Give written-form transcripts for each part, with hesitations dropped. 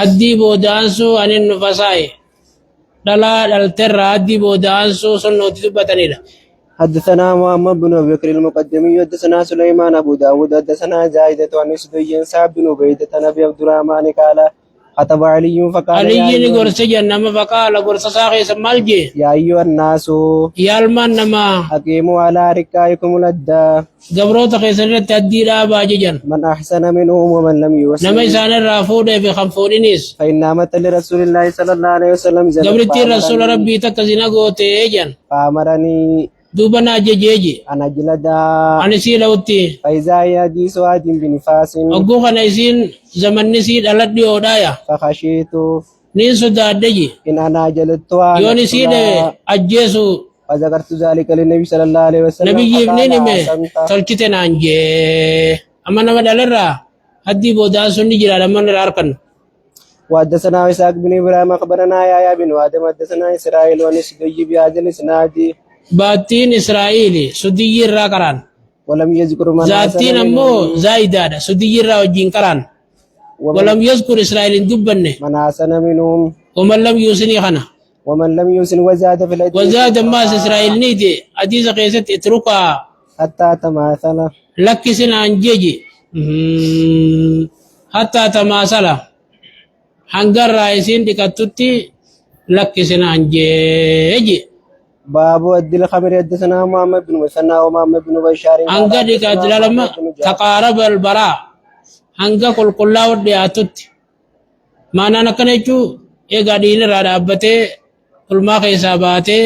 أدي بودانسو أن النفساء دلال الترى أدي بودانسو سنة تبتني. حدثنا محمد بن أبي بكر المقدمي حدثنا سليمان أبو داود حدثنا زايدة عن سدي سعد بن عبيدة عن أبي عبد الرحمن قال خطب علي فقال علي قرص جنة فقال قرص ساقي سمالجي يا أيها الناس يا المن نما أقيموا على ركائكم الأدى قبروت خيسر تأدي لا باججن من أحسن منهم ومن لم يحسن نما إسان الرافود في خنفورينيس فإن نعمة لرسول الله صلى الله عليه وسلم قبرتي رسول ربي تكزينا قوتي جن فأمرني دوبنا جيجي أنا جلدا أنا سيلوتي فإذا يحدث واد بنفاس أقوى نيسين زمن نسيد على الديودايا فخشيت نيسو دادجي إن أنا جلدت يوني سيد أجيسو فذكرت ذلك للنبي صلى الله عليه وسلم نبي يبنيني مي أحسنت. تلكتنا أنجي أما نما دالرا هدي بودا سني جرا لمن الأركن وحدثنا إسحاق بن إبراهيم أخبرنا يا بن آدم حدثنا إسرائيل ونسدي بهذا الإسناد باتين إسرائيلي سدي الراكران ولم يذكر من ذاتين أمو زايدة سدي الراوجين كران ولم يذكر إسرائيل دبنه من أحسن منهم ومن لم يوسني خنا ومن لم يحسن وزاد في الحديث وزاد الناس إسرائيل نيتي حديث قيست اتركها حتى تماثل لك سنة أنجيجي حتى تماثل hangar raisin dikatutti lakki sina anjeji باب ود الخمر حدثنا محمد بن مثنى ومحمد بن بشار hanga dikadlalama taqarab albara hanga qulqullaa dhiyaatutti maanaan akkana jechuu egaa dhiirri irraa dhaabbatee ulmaa keessaa baatee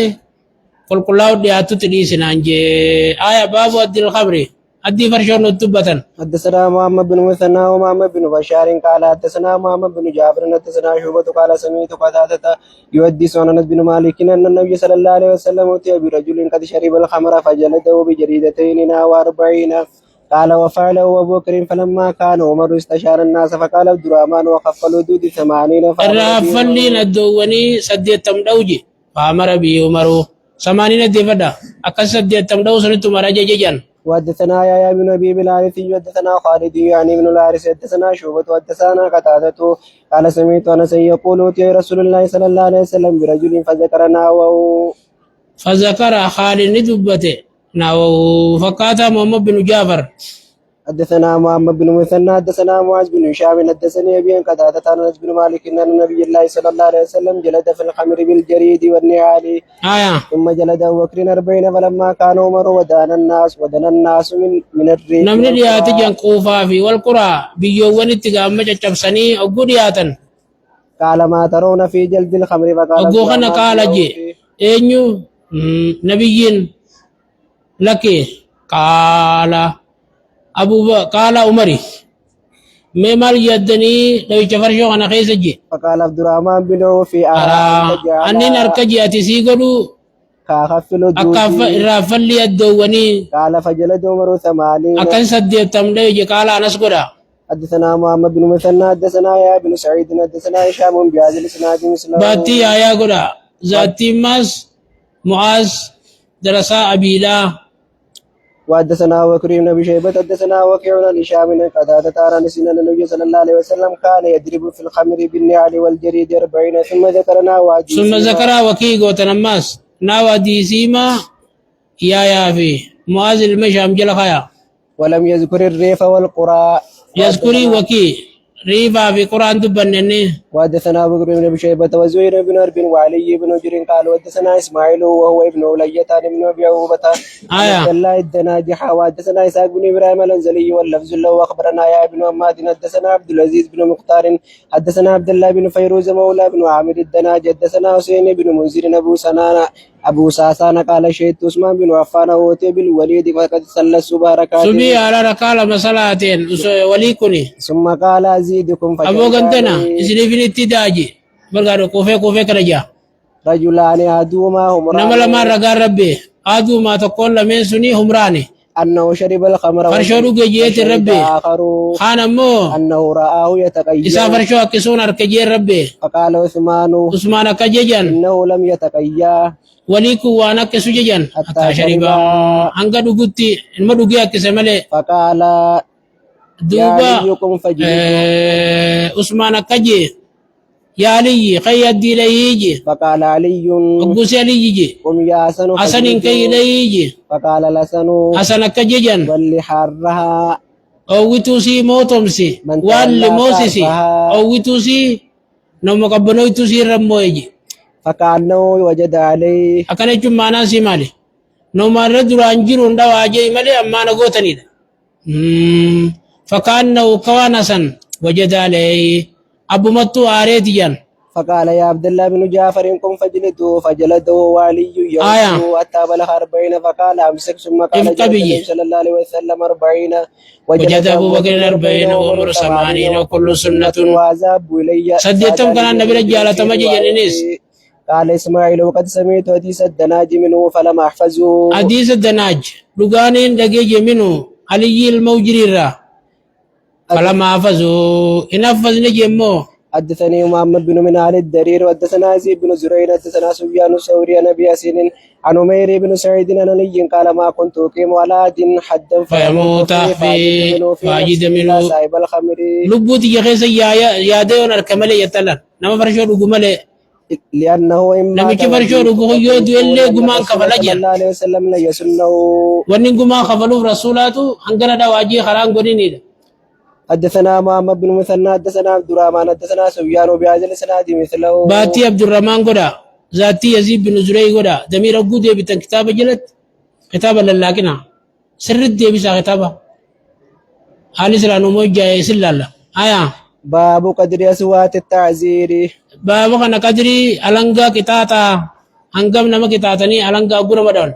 qulqullaa dhiyaatutti dhiisinaan jee aya baabu addil khamri addii farshoon dubbatan حدثنا محمد بن مثنى ومحمد بن بشار قال حدثنا محمد بن جابر حدثنا شعبة قال سمعت قتادة يحدث عن انس بن مالك ان النبي صلى الله عليه وسلم اتي برجل قد شرب الخمر فجلده بجريدتين نحو 40 قال وفعله ابو بكر فلما كان عمر استشار الناس فقال عبد الرحمن وخف الحدود 80 الرافلين الدواني سديت تمدوجي فامر به عمر 80 دفدا اكن سديت تمدو سنت مرجه ججن وحدثنا يا بن ابي بالحارث حدثنا خالد يعني بن الحارث حدثنا شعبة حدثنا قتادة قال سمعت انس يقول يا رسول الله صلى الله عليه وسلم برجل فذكرنا فذكر خالد دبته ناو فقاتا محمد بن جعفر حدثنا محمد بن مثنى حدثنا معاذ بن هشام حدثني ابي قتادة عن انس بن مالك ان النبي الله صلى الله عليه وسلم جلد في الخمر بالجريد والنعال ثم جلد ابو بكر 40 فلما كان عمر ودن الناس من الريح نمني دياتي جن قوفا في والقرى بيوون اتقام جچبسني اوغو دياتن قال ما ترون في جلد الخمر فقال اوغو خنا قال جي اينو نبيين لك قال قال عمري مال يدني لو جفر شو انا خيسجي فقال عبد الرحمن بن عوف اني نركجي اتسيغدو كاخفل اكاف رافل يدوني قال فجلد عمر 80 اكن سديت تمدي قال انس غدا حدثنا محمد بن مثنى حدثنا يا بن سعيد حدثنا هشام بهذا الاسناد مثله باتي يا غدا ذاتي ماس معاذ درسا ابيلا وحدثنا بكر بن ابي شيبه حدثنا وكيع عن هشام بن قتادة عن النبي صلى الله عليه وسلم كان يضرب في الخمر بالنعل والجريد 40 ثم ذكر وكيع وتنماس ناودي سيما يا في معاذ المشام جلخيا ولم يذكر الريف والقرى يذكري وكيع ريفا في قرآن دبنني وحدثنا بكر بن ابي شيبه وزهير بن حرب وعلي بن جر قال وحدثنا اسماعيل وهو ابن ولية بن ابي عقبة الله الدناجح وحدثنا اسحاق بن ابراهيم الانزلي واللفظ له واخبرنا يا ابن محمد حدثنا عبد العزيز بن مختار حدثنا عبد الله بن فيروز مولى بن عامر الدناج حدثنا حسين بن منذر ابو ساسان قال شهدت عثمان بن عفان وأتي بالوليد فقد صلى الصبح ركعتين سبي على ركعة مسلاتين وليكني ثم قال ازيدكم ابو غنتنا اسلي في الاتداجي برغارو كوفي كرجا رجلان ادوما همران نمل ما رغا ربي ادوما تقول من سني همراني انه شرب الخمر فرشو جيت ربي خان مو انه رآه يتقيا إسا فرشو كسون اركجي ربي فقال عثمان كججن انه لم يتقيا وليكو وانا كسججن حتى شربا انغا دغوتي ما دغيا كسمله فقال دوبا يا عثمان كجي يا علي خي الدي ليجي فقال علي أقوس علي يجي قم يا حسن حسن كي ليجي فقال الحسن حسن كججن ولي حرها أو ويتوسي موتومسي من واللي تولى موسسي كربها أو ويتوسي نوم قبنو يتوسي رمويجي فكأنه وجد عليه أكن يجمع معنا سيمالي نوم الرد رانجير وندا واجي مالي أما نقوتني فكأنه كوانسا وجد عليه أبو متو آريتيان فقال يا عبد الله بن جعفر قم فجلده فجلده والي يوم أتى بلغ 40 فقال أمسك ثم قال جلد النبي صلى الله عليه وسلم 40 وجد أبو بكر 40 وعمر 80 وكل سنة وعذاب إلي سديتم كان النبي رجال تمجي جنينيس قال إسماعيل وقد سمعت حديث الدناج منه فلم أحفظه حديث الدناج لغانين دقيق منه علي الموجري فلم أحفظه إن أحفظ نجمه حدثني محمد بن منال الدرير وحدثنا يزيد بن زرير حدثنا سفيان الثوري عن ابي ياسين عن عمير بن سعيد عن علي قال ما كنت اقيم على دين حدا فيموت في فاجد منه صاحب الخمر لبوت يخيس يا ديون الكمال يتلن نما فرشو دغمله لانه اما نمشي فرشو دغو يود يلي غمان كفلجن صلى الله عليه وسلم لا يسنه ونين غمان كفلو رسولاته انغنا دا واجي خران غديني حدثنا محمد بن مثنى حدثنا عبد الرحمن حدثنا سفيان بهذا الاسناد مثله باتي عبد الرحمن غدا ذاتي يزيد بن زري غدا دمير غودي بتن كتاب جلت كتاب للاكنا سرد دي بيسا كتابه حالي سلانو موجه يسل الله آية باب قدر أصوات التعزير باب كان قدري ألنغا كتاتا أنغم نما كتاتني ألنغا غرمدون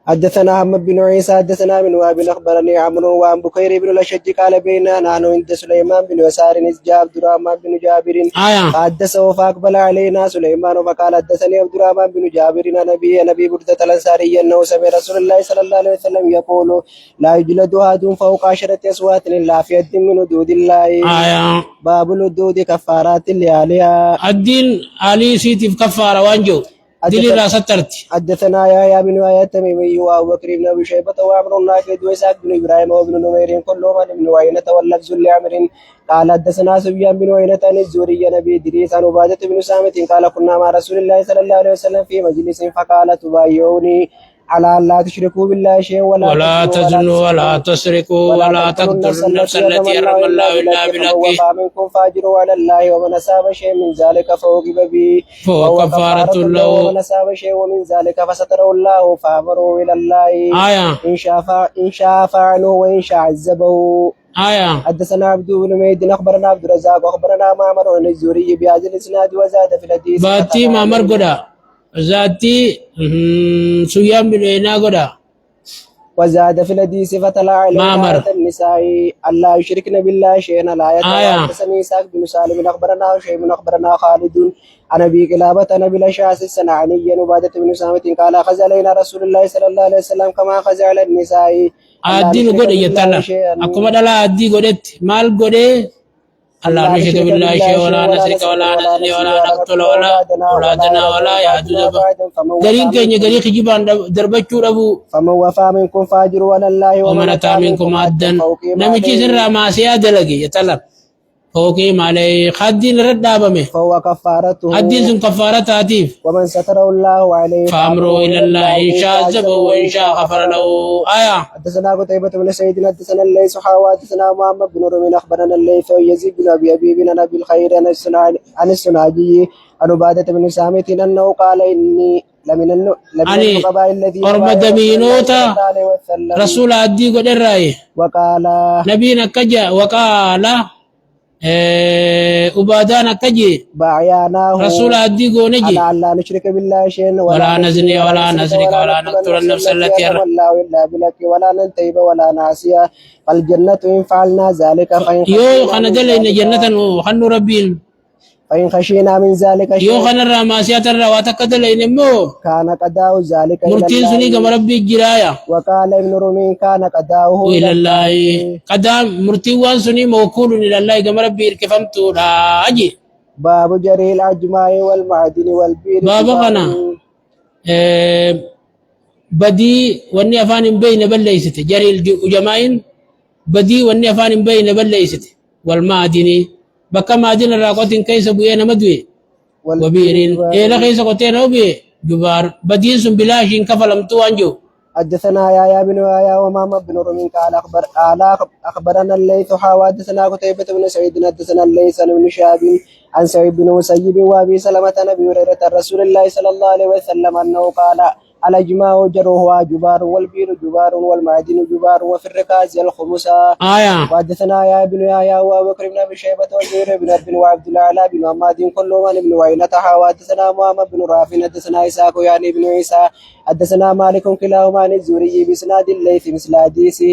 حدثنا أحمد بن عيسى حدثنا من وهب أخبرني عمرو وعن بكير بن الأشج قال بيننا نحن عند سليمان بن يسار إذ عبد الرحمن بن جابر فحدثه فأقبل علينا سليمان فقال حدثني عبد الرحمن بن جابر عن نبي بردة الأنصاري أنه سمع رسول الله صلى الله عليه وسلم يقول لا يجلد أحد فوق 10 أصوات إلا في يد من حدود الله باب الحدود كفارات لأهلها الدين علي سيتي كفارة وانجو دليل راسترتي حدثنا يا بن آية تميمي وأبو بكر بن أبي شيبة وعمر الناقد وإسحاق بن إبراهيم وابن نمير كلهم عن ابن عيينة واللفظ لعمر قال حدثنا سفيان بن عيينة عن الزهري نبي إدريس عن عبادة بن سامت قال كنا مع رسول الله صلى الله عليه وسلم في مجلس فقال تبايعوني على أن لا تشركوا بالله شيئا ولا تزنوا ولا تسرقوا ولا تقتلوا النفس التي حرم الله إلا بالحق ومنكم فاجروا على الله ومن أصاب شيء من ذلك فعوقب به فهو كفارة له ومن أصاب شيء من ذلك فستره الله فأمره إلى الله إن شاء فعنه وإن شاء عذبه حدثنا عبد بن ميد أخبرنا عبد الرزاق أخبرنا معمر عن الزهري بهذا الإسناد وزاد في الحديث باتي معمر قدا ذاتي سيام بلينا قدا وزاد في الحديث فتلا علينا النساء الله يشركن بالله شيئا لا يتعلم حدثني إسحاق بن سالم أخبرنا شيء من أخبرنا خالد عن أبي كلابة عن أبي الأشعث الصنعاني عبادة بن سامت قال أخذ علينا رسول الله صلى الله عليه وسلم كما أخذ على النساء الدين قد يتلا أكما دلا الدين قدت مال قد الله نشهد بالله شيء ولا نسرك ولا نزني ولا نقتل ولا أولادنا ولا يعجز قرين كين قرين خجبان دربتشو ربو فمن وفى منكم فاجر ولا الله ومن أتى منكم عدا نمشي سر ما سياد لقي يتلم فوقيم عليه خدين رد بمه فهو كفارته الدين سن كفارة عتيف ومن ستره الله عليه فأمره إلى الله إن شاء عذبه وإن شاء غفر له حدثنا قتيبة بن سعيد حدثنا الليث حدثنا محمد بن رمين أخبرنا الليث ويزيد بن أبي أبي بن أبي الخير عن السناجي عن عبادة بن سامت أنه قال إني لمن القبائل الذي أرمد مينوتا رسول عدي قد الرأي وقال نبينا كجا وقال أبادانا كجي باعياناه رسول أديقو نجي على لا نشرك بالله شيئا ولا نزني ولا نسرق ولا نقتل النفس التي حرم الله إلا بالحق ولا ننتهب ولا نعصي فالجنة إن فعلنا ذلك يو خنا دل إن جنة وخنو ربين فإن خشينا من ذلك يو خنا الرماسيات الرواتك دل إن مو كان قداء ذلك مرتين سني كما ربي الجرايا وقال ابن رومين كان قداؤه إلى الله قداء مرتين سني موكول إلى الله كما ربي كفمت لا أجي باب جري الأجماع والمعدن والبير باب خنا بدي واني أفان بين بليست جري الجماعين بدي واني أفان بين بليست والمعدن بكا ما دين الراقوت كيس بوين مدوي وبئر إلى كيس قتين وبي جبار بدين سن بلاش كفلم توانجو حدثنا يا بن يا ومام بن رمين قال اخبرنا الليث حدثنا قتيبة بن سعيد حدثنا الليث بن شهاب عن سعيد بن مسيب وابي سلمة نبي هريرة رسول الله صلى الله عليه وسلم انه قال الأجماع جروها جبار والبير جبار والمعدن جبار وفي الركاز الخمس وحدثنا يا ابن يا وبكر بن ابي شيبة وزهير بن ابن وعبد الاعلى بن محمد كل من بن وعينة وحدثنا محمد بن رافع حدثنا اسحاق يعني بن عيسى حدثنا مالك كلاهما عن الزهري باسناد الليث مثل حديثه.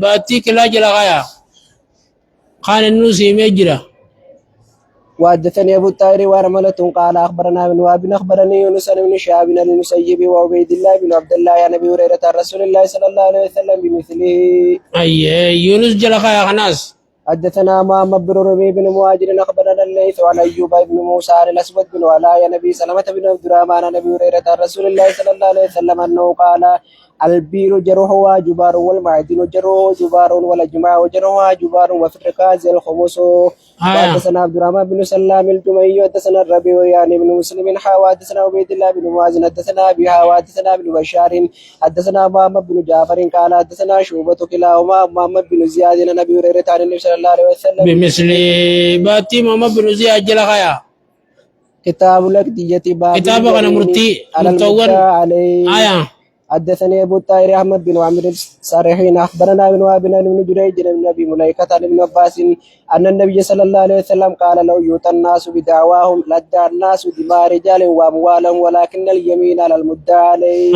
باتي كلا جلا غايا قال النوسي مجرى. وحدثني ابو الطاهر ورملة قال اخبرنا ابن وهب اخبرني يونس بن شهاب بن المسيب وعبيد الله بن عبد الله عن ابي هريرة رسول الله صلى الله عليه وسلم بمثله. يونس جلا غايا خناس. حدثنا محمد بن ربيع بن مهاجر اخبرنا الليث عن ايوب بن موسى عن الاسود بن علاء عن ابي سلمة بن عبد الرحمن عن ابي هريرة رسول الله صلى الله عليه وسلم انه قال البير جرحها جبار والمعدن جرحه جبار والاجماع جرحها جبار وفي الركاز الخمس. حدثنا عبد الرحمن بن سلام الجمعي حدثنا الربيع يعني بن مسلم حدثنا عبيد الله بن معاذ حدثنا ابي حدثنا ابن بشار حدثنا محمد بن جعفر قال حدثنا شعبة كلاهما محمد بن زياد عن ابي هريرة عن النبي صلى الله عليه وسلم بمثل باتي محمد بن زياد جل غايا. كتاب لك ديتي باب كتاب انا مرتي مطول عليه. حدثني ابو الطاهر احمد بن عمرو الصريحين اخبرنا ابن وهب بن جريج بن ابي مليكة عن ابن عباس ان النبي صلى الله عليه وسلم قال لو يؤتى الناس بدعواهم لادعى الناس دماء رجال واموالا ولكن اليمين على المدعى عليه.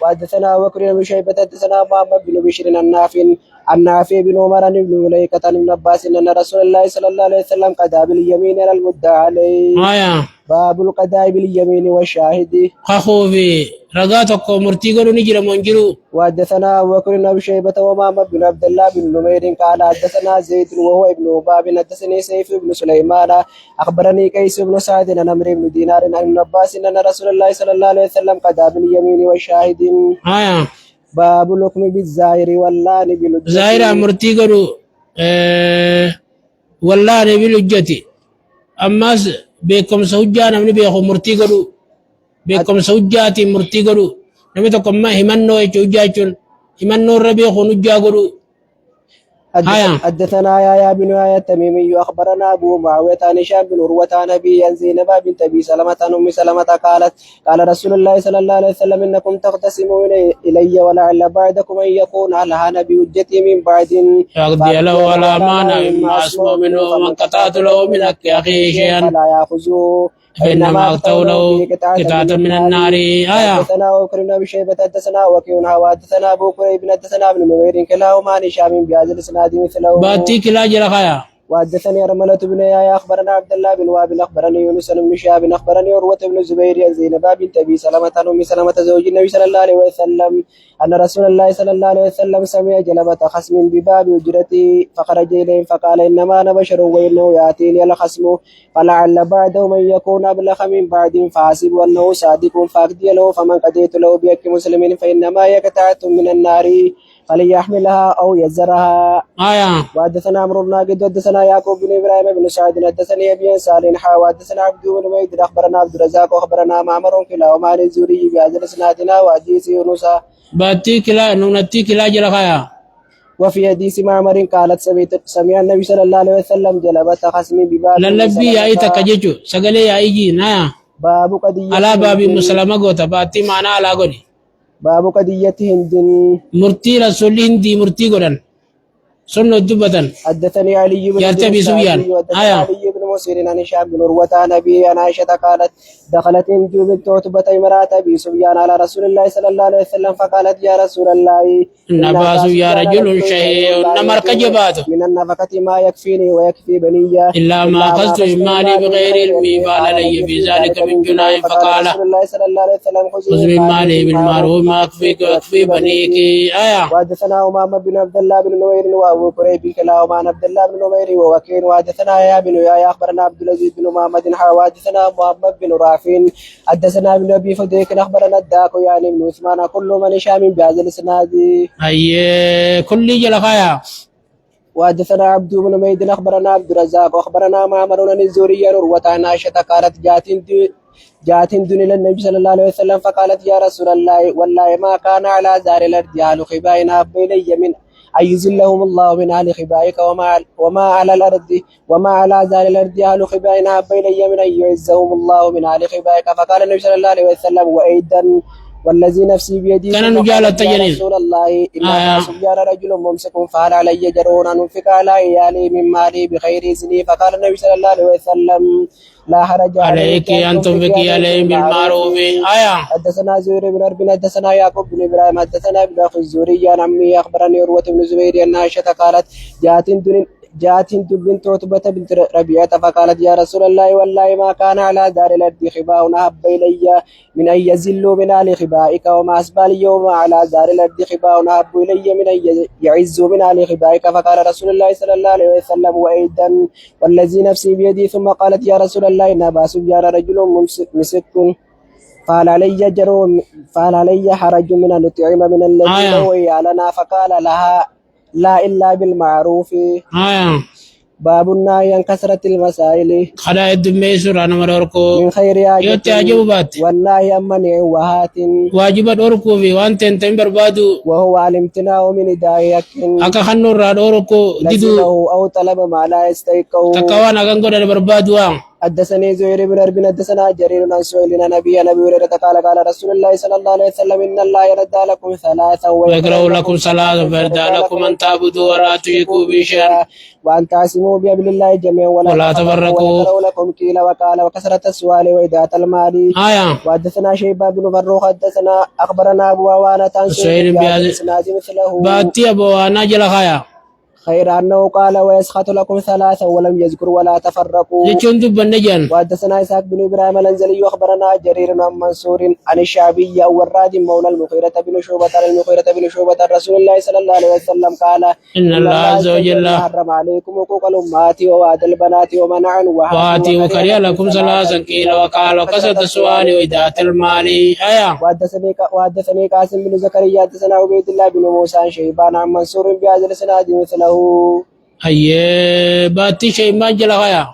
وحدثنا بكر بن شيبة حدثنا محمد بن بشر النافع بن عمر بن مليكة عن ابن عباس ان رسول الله صلى الله عليه وسلم قضى باليمين على المدعى عليه. باب القضاء باليمين والشاهد. خافوفي رغاتك مرتي قالوا نجر منجرو. وحدثنا ابو بكر بن ابي شيبة ومحمد بن عبد الله بن نمير قال حدثنا زيد وهو ابن باب حدثني سيف بن سليمان اخبرني قيس بن سعد عن عمرو بن دينار عن ابن عباس ان رسول الله صلى الله عليه وسلم قضى باليمين والشاهد. باب الحكم بالزاهر واللعن بالحجة. زاهر مرتي قالوا واللعن بالحجة اما بكم سوجانا من بيخو مرتي قالوا بكم سوجاتي مرتي قالوا نمي تكم ما همنو يجوجاچون همنو ربي خو نجا قالوا. حدثنا يا بن يا التميمي اخبرنا ابو معاويه عن هشام بن عروه عن ابي عن زينب بنت ابي سلمة عن ام سلمة قالت قال رسول الله صلى الله عليه وسلم انكم تقتسمون الي ولعل بعدكم ان يكون لها نبي حجتي من بعد يقضي له ولا مانع مما اسمع منه ومن قطعت له من حق اخيه شيئا فلا ياخذه فإنما أقطعوا له قطعة من النار. حدثنا أبو بكر بن أبي شيبة حدثنا وكيع وحدثنا أبو كريب حدثنا ابن نمير كلاهما عن هشام بهذا الإسناد مثله. باتي كلا جرخايا. وحدثني رملة بن يحيى اخبرنا عبد الله بن وهب اخبرني يونس بن شهاب اخبرني عروة بن الزبير عن زينب بنت ابي سلمة عن ام سلمة زوج النبي صلى الله عليه وسلم ان رسول الله صلى الله عليه وسلم سمع جلبة خصم بباب اجرتي فخرج اليهم فقال انما انا بشر وانه ياتيني الخصم فلعل بعده من يكون ابلغ من بعد فحسب انه صادق فاقضي له فمن قضيت له بحق مسلم فانما يقطعة من النار فليحملها او يزرها. وحدثنا عمرو بن ناقد حدثنا يعقوب بن ابراهيم بن سعد حدثني ابي صالح وحدثنا عبد بن ميد اخبرنا عبد الرزاق واخبرنا معمر كلاهما عن الزهري بهذا الاسناد وحديث يونس. باتي كلا نونتي كلا جرخايا. وفي حديث معمر قالت سمع النبي صلى الله عليه وسلم جلبة خصم بباب للنبي يا ايتا كججو سغلي يا ايجي نايا باب قضية على باب مسلمة غوتا باتي معنا على غني باب قضية هند مرتي رسول هندي مرتي غدن سنة دبتن. حدثني علي بن يرتبي سفيان. علي بن مسير عن هشام بن عروة عن ابي عن عائشة قالت دخلت هند بنت عتبة امرأة ابي سفيان على رسول الله صلى الله عليه وسلم فقالت يا رسول الله ان ابا سفيان رجل شيء نمر كجباته من النفقة ما يكفيني ويكفي بني الا ما اخذت من مالي بغير علم قال لي في ذلك من جناح فقال رسول الله صلى الله عليه وسلم خذ من مالي بالمعروف ما يكفيك ويكفي بنيك. وحدثنا امام بن عبد الله بن نوير وابو كريب كلاهما عن عبد الله بن نمير ووكيع وحدثنا يا بن يحيى اخبرنا عبد العزيز بن محمد وحدثنا محمد بن رافع حدثنا ابن ابي فديك اخبرنا الداك يعني بن عثمان كل من هشام بهذا الاسناد. كل جلخايا. وحدثنا عبد بن ميد أخبرنا عبد الرزاق وأخبرنا معمر عن الزهري عن عروة عن عائشة قالت جاءت هند إلى النبي صلى الله عليه وسلم فقالت يا رسول الله والله ما كان على زار الأرض أهل خباء أحب إلي من أن يذلهم الله من أهل خبائك وما على الأرض وما على زار الأرض أهل خباء أحب إلي من أن يعزهم الله من أهل خبائك فقال النبي صلى الله عليه وسلم وأيضا والذي نفسي بيده كان نجال يا التجنين رسول الله إنما سبيان رجل ممسك فهل علي جرون أن أنفق على عيالي من مالي بخير إذني فقال النبي صلى الله عليه وسلم لا حرج عليك أن تنفقي عليهم بالمعروف حدثنا زهير بن حرب حدثنا يعقوب بن إبراهيم حدثنا ابن أخي الزهري عن عمي أخبرني عروة بن الزبير أن عائشة قالت جاءت هند بنت عتبة بنت ربيعة فقالت يا رسول الله والله ما كان على دار الأرض خباء أحب إلي من أن يزلوا من أهل خبائك وما أسبى اليوم على دار الأرض خباء أحب إلي من أن يعزوا من أهل خبائك فقال رسول الله صلى الله عليه وسلم وأيضا والذي نفسي بيدي ثم قالت يا رسول الله إن أبا سفيان رجل مسك فهل علي حرج من أن نطعم من الذين ويالنا فقال لها لا إلا بالمعروف باب النهي عن كثرة المسائل خلا الدمي سورة نمر أركو من خير يتعجب بات والنهي عن منع وهات واجبات أركو في وانت انتم بربادو وهو الامتناع من هداية أكا خنور راد أركو ديدو أو طلب ما لا يستيقظ تكوانا كنقول بربادو حدثني زهير بن حرب حدثنا جرير عن سهيل عن ابي هريره قال رسول الله صلى الله عليه وسلم ان الله يرضى لكم ثلاثا ويكره لكم ثلاثا ويرضى لكم ان تعبدوا ولا تشركوا به شيئا وان تعصموا بحبل الله جميعا ولا تفرقوا ويكره لكم قيل وقال وكثرة السؤال وإضاعة المال وحدثنا شيبان بن فروخ حدثنا اخبرنا ابو عوانة عن سهيل بن مثله باتي ابو عوانة جل خيا خير أنه قال ويسخط لكم ثلاثا ولم يذكر ولا تفرقوا لكن دب النجان وحدثنا إسحاق بن إبراهيم الأنزلي أخبرنا جرير عن منصور عن الشعبي أو الراد مولى المغيرة بن شعبة عن المغيرة بن شعبة رسول الله صلى الله عليه وسلم قال إن الله عز وجل حرم عليكم حقوق الأمهات ووعد البنات ومنع وآتي وكره لكم ثلاثا قيل وقال وكثرة السؤال وإضاعة المال وحدثني قاسم بن زكريا حدثنا عبيد الله بن موسى عن شيبان عن منصور بهذا الإسناد مثله أيه باتي شيء ما جل خيا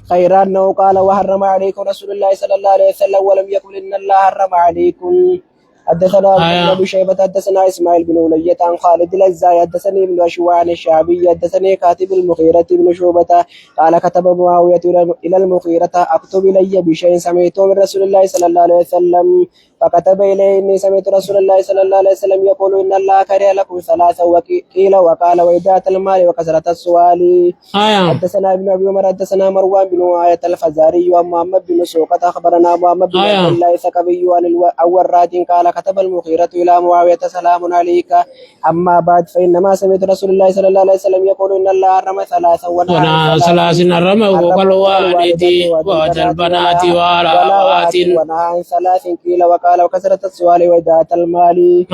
خير أنه قال وحرم عليكم رسول الله صلى الله عليه وسلم ولم يقل إن الله حرم عليكم حدثنا ابو شيبة حدثنا اسماعيل بن ولية عن خالد الأجزاء حدثني ابن أشواع عن الشعبي حدثني كاتب المغيرة بن شعبة قال كتب معاوية إلى المغيرة اكتب إلي بشيء سمعته من رسول الله صلى الله عليه وسلم فكتب إليه إني سمعت رسول الله صلى الله عليه وسلم يقول إن الله كره لكم ثلاثة وقيل وقال وإضاعة المال وكثرة السؤال حدثنا ابن أبي عمر حدثنا مروان بن آية الفزاري ومحمد بن سوقة أخبرنا محمد بن عبد الله الثقفي عن الوراد قال كتب المغيرة إلى معاوية سلام عليك أما بعد فإنما سمعت رسول الله صلى الله عليه وسلم يقول إن الله حرم ثلاثا ونهى ثلاث حرم والوالد وعد البنات والأخوات ونهى عن ثلاث قيل وقال وكثرة السؤال وإضاعة المال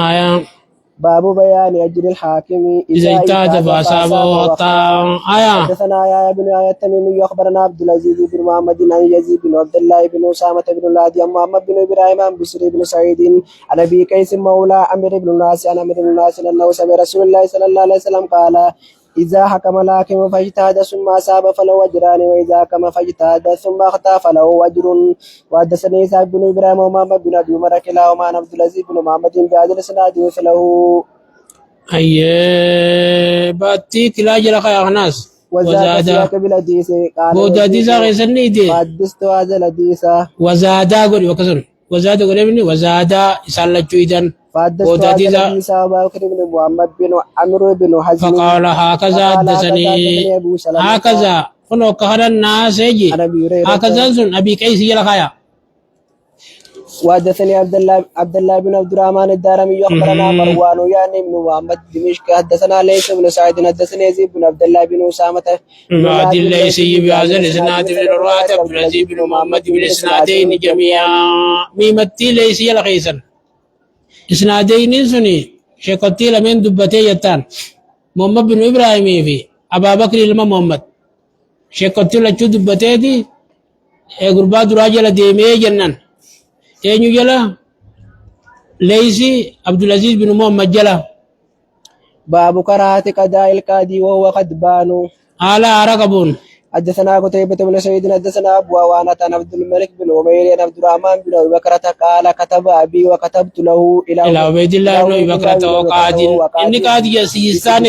باب بيان أجر الحاكم إذا اجتهد فأصابه وطاع حدثنا يا ابن آية التميمي أخبرنا عبد العزيز بن محمد عن يزيد بن عبد الله بن أسامة بن الهادي عن محمد بن إبراهيم عن بشر بن سعيد عن أبي قيس مولى عمرو بن الناس عن عمرو بن الناس أنه سمع رسول الله صلى الله عليه وسلم قال إذا حكم الحاكم فاجتهد ثم أصاب فله أجران وإذا حكم فاجتهد ثم أخطأ فله أجر وحدثني إسحاق بن إبراهيم ومحمد بن أبي عمر كلاهما عن عبد العزيز بن محمد بهذا الإسناد مثله أيه باتي كلا جل خيا ناس وزاد بالحديث قال وحديث غيسني دي حدثت هذا الحديث وزاد قولي وكسر وزاد قولي ابني وزاد يسال جيدا وحدثت هذا أبو بكر بن محمد بن عمرو بن حزم فقال هكذا حدثني هكذا فلو كهر الناس يجي هكذا سن أبي قيس جل خيا وحدثني عبد الله بن عبد الرحمن الدارمي أخبرنا مروان يعني بن محمد دمشق حدثنا ليس بن سعيد حدثنا يزيد بن عبد الله بن أسامة عبد الليث بهذا الإسناد بن الرواة بن يزيد بن محمد بالإسنادين جميعا ميمتي ليس يلخيسا إسنادين سني شيخوتي لمن دبتي يتان محمد بن إبراهيم في أبا بكر لما محمد شيخوتي لچو دبتي دي غربا دراجل ديمي جنن تينيو جلا ليسي عبد العزيز بن محمد جلا باب كراهة قضاء القاضي وهو غضبان. على رقبون حدثنا قتيبة بن سعيد حدثنا أبو عوانة عن عبد الملك بن عمير عن عبد الرحمن بن أبي بكرة قال كتب أبي وكتبت له إلى عبيد الله بن أبي بكرة وقعد إني قاعد يسيستان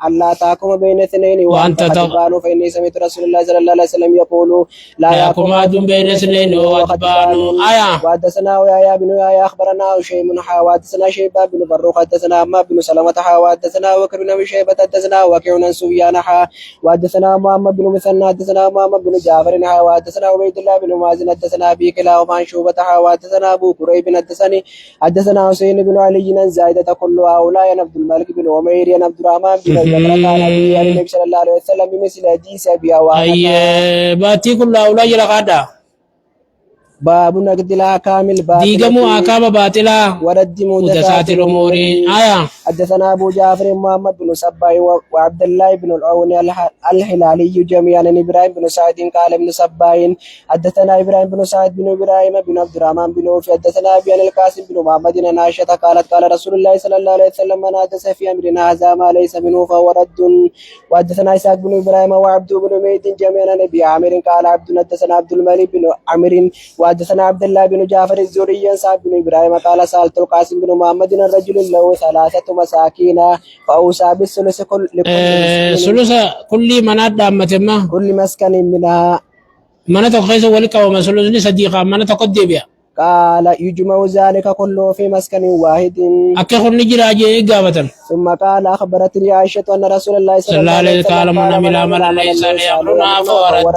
ألا تحكم بين اثنين وأنت غضبان فإني سمعت رسول الله صلى الله عليه وسلم يقول لا يحكم أحد بين اثنين وهو غضبان. وحدثنا يحيى بن يحيى أخبرنا هشيم وحدثنا شيبة بن فروخ حدثنا عمار بن سلمة وحدثنا بكر بن أبي شيبة حدثنا وكيع عن سفيان وحدثنا محمد بن مثنى حدثنا محمد بن جعفر وحدثنا عبيد الله بن مازن حدثنا أبي كلاهما عن شعبة وحدثنا أبو كريب حدثنا حسين بن علي عن زايدة كل هؤلاء عن عبد الملك بن عمير عن عبد الرحمن بن أبي بكر عن النبي صلى الله عليه وسلم بمثل حديث أبي عوانة. أي باتي كل هؤلاء يلقادا باب نقد الأحكام الباطلة ديغمو أحكام باطلة ورد محدثات الأمور. حدثنا أبو جعفر محمد بن صباح وعبد الله بن العون الهلالي جميعا عن إبراهيم بن سعد قال ابن صباح حدثنا إبراهيم بن سعد بن إبراهيم بن عبد الرحمن بن عوف حدثنا أبي عن القاسم بن محمد عن عائشة قالت قال رسول الله صلى الله عليه وسلم من حدث في أمرنا هذا ما ليس منه فهو رد. وحدثنا إسحاق بن إبراهيم وعبد بن ميت جميعا عن أبي عامر قال عبد حدثنا عبد الملك بن عمرو وحدثنا عبد الله بن جعفر الزهري عن سعد بن ابراهيم قال سالت القاسم بن محمد الرجل له 3 مساكين فاوصى بالثلث ثلث كل من دامتما كل مسكن منها من تخيس ولك ومسلوز صديقا من تقدي بها. قال يجمع ذلك كله في مسكن واحد أكيد نجرا جي قابة. ثم قال أخبرتني عائشة أن رسول الله صلى الله عليه وسلم قال من عمل عملا ليس لأمرنا فهو رد.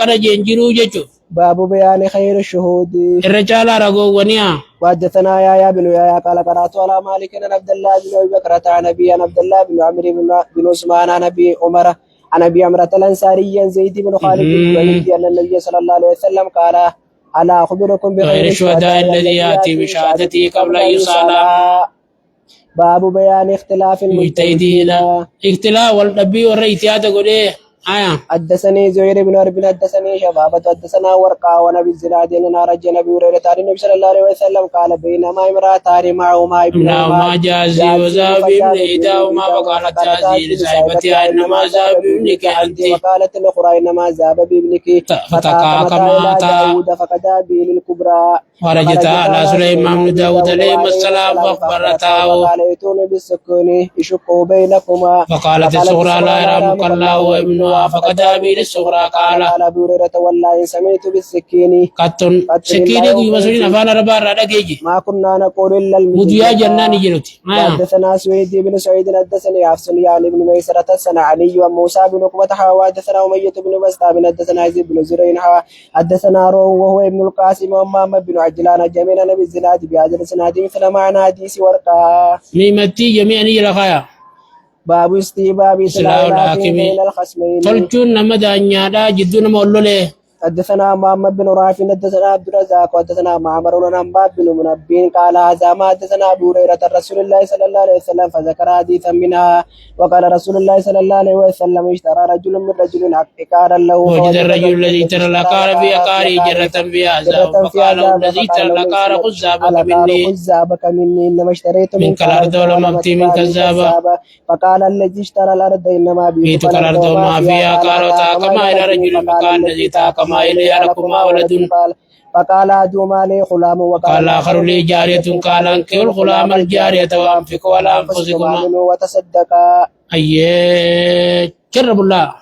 أكد جنجرو جيتو باب بيان خير الشهود. الرجال رجو ونيا. وحدثنا يا بن يا قال قرات على مالك عن عبد الله بن ابي بكر عن ابي عن عبد الله بن عمرو بن عثمان عن ابي عمر عن ابي عمرة الانصاري زيد بن خالد بن ان النبي صلى الله عليه وسلم قال الا اخبركم بخير الشهداء الذي ياتي بشهادته قبل ان يصلى. باب بيان اختلاف المجتهدين اختلاف والنبي والريتيات قوليه. حدثني زهير بن حرب حدثني شبابة حدثنا ورقة ونبي الزناد أن رجع نبي هريرة عن النبي صلى الله عليه وسلم قال بينما امرأتان معهما ابنهما جازي وذهب ابن إحداهما فقالت جازي لصاحبتها إنما ذهب بابنك أنت وقالت الأخرى إنما ذهب بابنك فتقاكما داود فقدا به للكبرى ورجت على سليمان بن داود عليه السلام فأخبرته قال ائتوني بالسكون اشقوا بينكما فقالت الصغرى لا يرحمك الله وابنها فقد أبي للصغرى قال أبو هريرة والله سمعت بالسكين قطن سكينة يوسفين أفان ربا رادقيجي ما كنا نقول إلا مديا جنان جلوتي حدثنا سويد بن سعيد حدثني حفص يعني بن ميسرة حدثنا علي وموسى بن عقبة حدثنا أمية بن مسعود حدثنا يزيد بن زرين حدثنا روح وهو ابن القاسم ومحمد بن عجلان جميعا نبي الزناد بهذا الاسناد مثل معنى حديث ورقة ميمتي جميعا يلقايا. باب استيباب سلاح بين الخصمين. تلجون نمدا نيادا جدون مولوله. حدثنا محمد بن رافع حدثنا عبد الرزاق حدثنا معمر بن عباد بن منبه قال هذا ما حدثنا ابو هريره رسول الله صلى الله عليه وسلم فذكر حديثا منها وقال رسول الله صلى الله عليه وسلم اشترى رجل من رجل عقارا له وجد الرجل الذي ترى العقار في عقاره جرة بها فقال الذي ترى العقار خذابك مني انما اشتريت منك الارض ولم ابتي منك الذهب فقال الذي اشترى الارض انما بيتك الارض وما فيها قال وتاكما الى رجل فقال الذي تاكما إلي لكما ولد فقال أحدهما لي غلام وقال الآخر لي جارية قال أنكحوا الغلام الجارية وأنفقوا على أنفسكما وتصدقا. أيه جرب الله